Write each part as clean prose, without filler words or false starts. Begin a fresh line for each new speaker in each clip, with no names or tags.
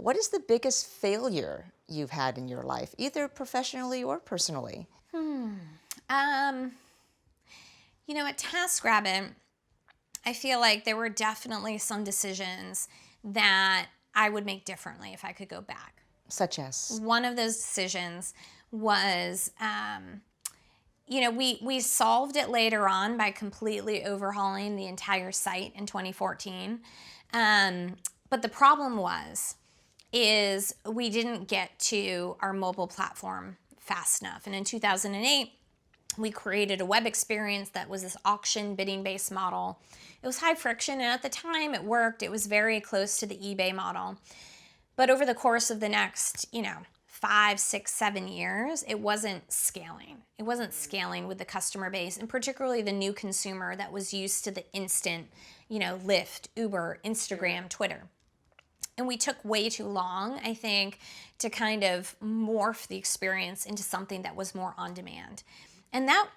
what is the biggest failure you've had in your life, either professionally or personally?
Um, at TaskRabbit, I feel like there were definitely some decisions that I would make differently if I could go back.
Such as?
One of those decisions was, we solved it later on by completely overhauling the entire site in 2014. But the problem is we didn't get to our mobile platform fast enough. And in 2008, we created a web experience that was this auction bidding based model. It was high friction, and at the time it worked. It was very close to the eBay model. But over the course of the next, 5, 6, 7 years, it wasn't scaling. It wasn't scaling with the customer base, and particularly the new consumer that was used to the instant, Lyft, Uber, Instagram, Twitter. And we took way too long, I think, to kind of morph the experience into something that was more on demand. And that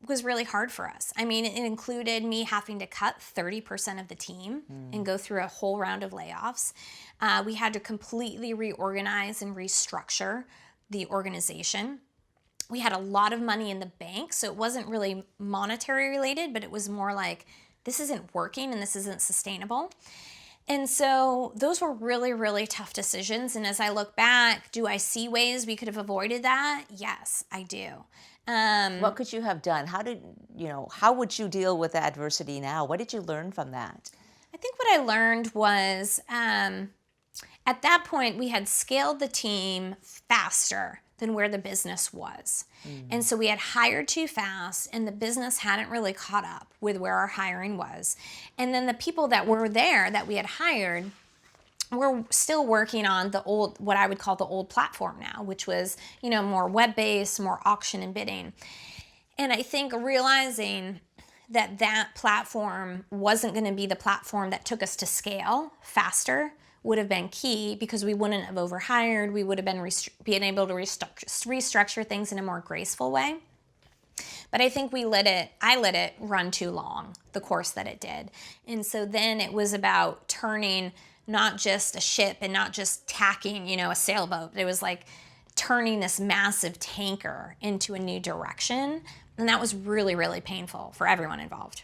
was really hard for us. I mean, it included me having to cut 30% of the team and go through a whole round of layoffs. We had to completely reorganize and restructure the organization. We had a lot of money in the bank, so it wasn't really monetary related, but it was more like, this isn't working and this isn't sustainable. And so those were really, really tough decisions. And as I look back, do I see ways we could have avoided that? Yes, I do.
What could you have done? How would you deal with adversity now? What did you learn from that?
I think what I learned was at that point, we had scaled the team faster than where the business was. And so we had hired too fast, and the business hadn't really caught up with where our hiring was. And then the people that were there that we had hired were still working on the old, what I would call the old platform now, which was, more web-based, more auction and bidding. And I think realizing that platform wasn't going to be the platform that took us to scale faster would have been key, because we wouldn't have overhired. We would have been being able to restructure things in a more graceful way. But I think I let it run too long, the course that it did. And so then it was about turning not just a ship and not just tacking, a sailboat. It was like turning this massive tanker into a new direction. And that was really, really painful for everyone involved.